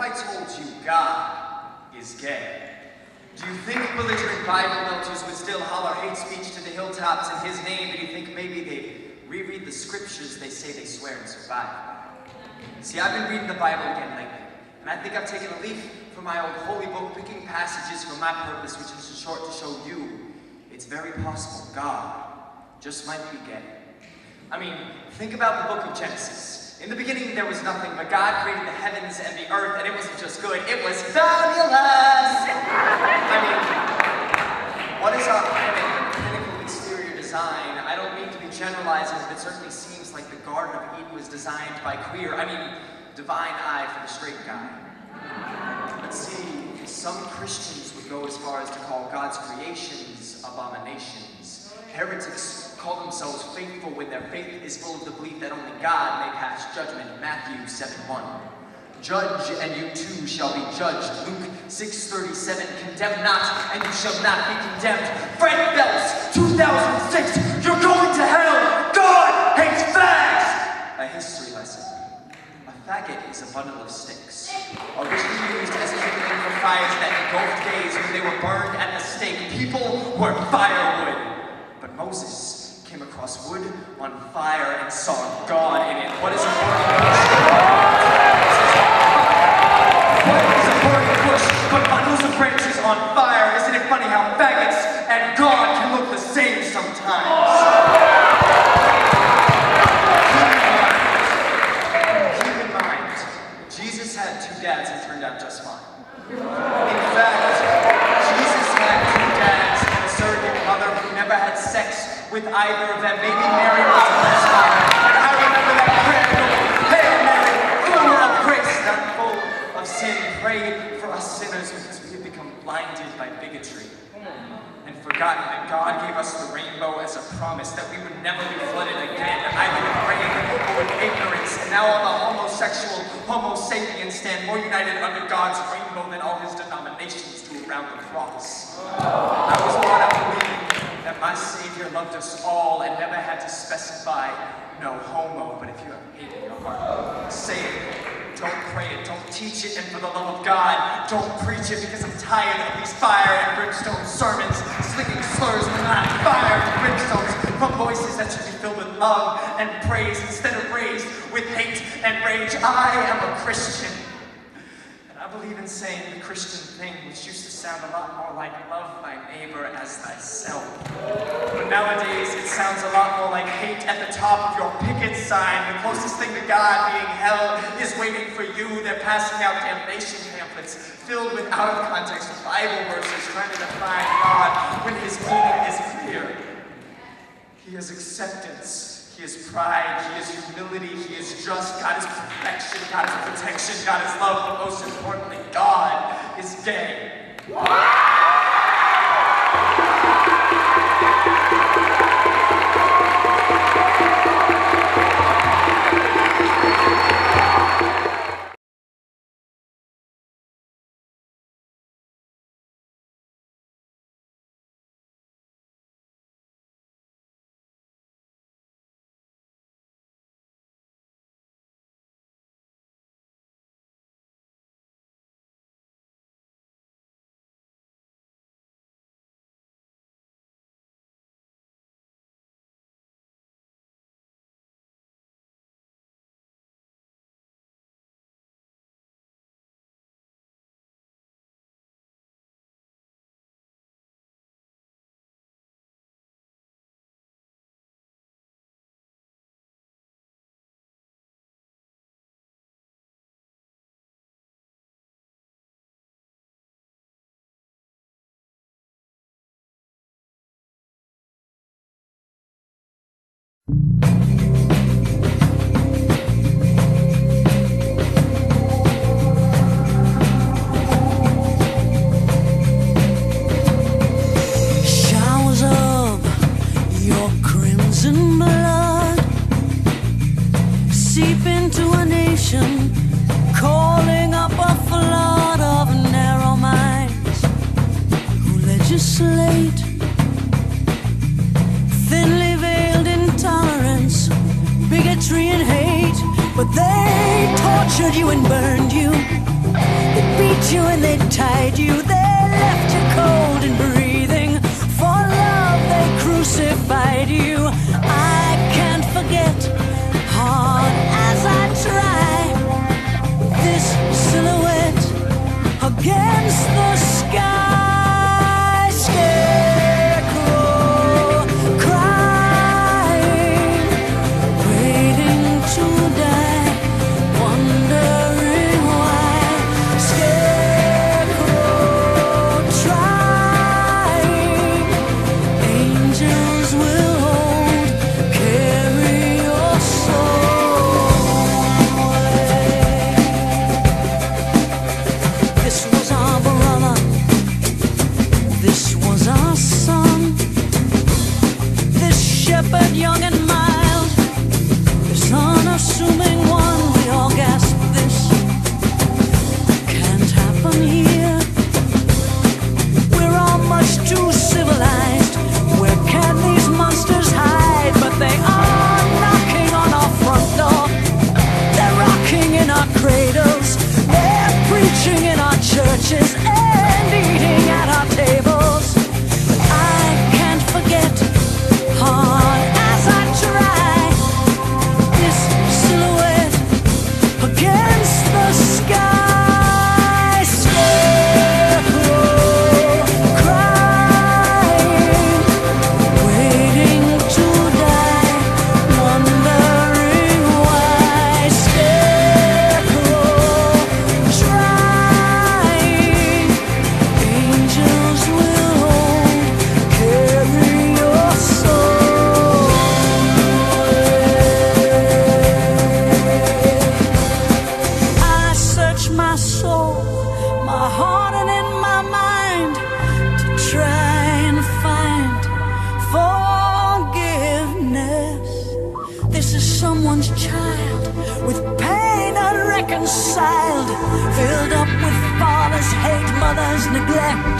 I told you God is gay? Do you think belligerent Bible melters would still holler hate speech to the hilltops in his name? Do you think maybe they'd reread the scriptures they say they swear and survive? See, I've been reading the Bible again lately, and I think I've taken a leaf from my old holy book, picking passages for my purpose, which is in short to show you it's very possible God just might be gay. I mean, think about the book of Genesis. In the beginning there was nothing, but God created the heavens and the earth, and it wasn't just good, it was fabulous! I mean, what is our planet but clinical exterior design? I don't mean to be generalizing, but it certainly seems like the Garden of Eden was designed by divine eye for the straight guy. But see, some Christians would go as far as to call God's creations abominations. Heretics call themselves faithful when their faith is full of the belief that only God may pass judgment. Matthew 7:1. Judge, and you too shall be judged. Luke 6:37. Condemn not, and you shall not be condemned. Fred Phelps, 2006. You're going to hell. God hates fags. A history lesson. A faggot is a bundle of sticks, originally used as kindling for fires that engulfed gays when they were burned at the stake. People were firewood. But Moses came across wood on fire and saw God in it. What is a burning bush? What is a burning bush but bundles of branches on fire? Isn't it funny how faggots and God can look the same sometimes? Keep in mind, Jesus had two dads and turned out just fine. In fact, Jesus had two dads and a surrogate mother who never had sex with either of them. Maybe Mary was the best mother. And I remember that prayer, Hail Mary, full of grace, not full of sin. Pray for us sinners because we have become blinded by bigotry and forgotten that God gave us the rainbow as a promise that we would never be flooded again, either with rain or with ignorance. And now all the homosexual Homo sapiens stand more united under God's rainbow than all his denominations do around the cross. I was brought up believing that my Savior loved us all and never had to specify no homo, but if you have hate in your heart, say it. Don't pray it, don't teach it, and for the love of God, don't preach it, because I'm tired of these fire and brimstone sermons, slinging slurs when not fire and brimstones from voices that should be filled with love and praise instead of raised with hate and rage. I am a Christian, and I believe in saying the Christian thing, which used to sound a lot more like love thy neighbor as thyself. But nowadays, it sounds a lot more like hate at the top of your picket sign. The closest thing to God being hell is waiting for you. They're passing out damnation pamphlets filled with out-of-context Bible verses trying to define God when his meaning is clear. He is acceptance. He is pride. He is humility. He is just. God is perfection. God is protection. God is love. But most importantly, God is gay. Showers of your crimson blood seep into a nation, calling up a flood of narrow minds who legislate thinly veiled intolerance, bigotry and hate. But they tortured you and burned you They beat you and they tied you, they left you cold and breathing. For love they crucified you. I can't forget, hard as I try, this silhouette against the sky. Scarecrow crying, waiting to die, wondering why. Scarecrow trying, angels will hold, carry your soul away. This was our brother, this was our son, this shepherd young and mild, this unassuming one. We all gasp, this can't happen here. We're all much too civilized. Where can these monsters hide? But they are knocking on our front door. They're rocking in our cradles. They're preaching in our churches and eating at our tables. But I can't forget, hard as I try, this silhouette against the sky. Scarecrow crying, waiting to die, wondering why. Scarecrow trying, angels will hold, carry your soul away. I search my soul, my heart and in my mind, to try and find forgiveness. This is someone's child with pain unreconciled, filled up with father's hate, mother's neglect.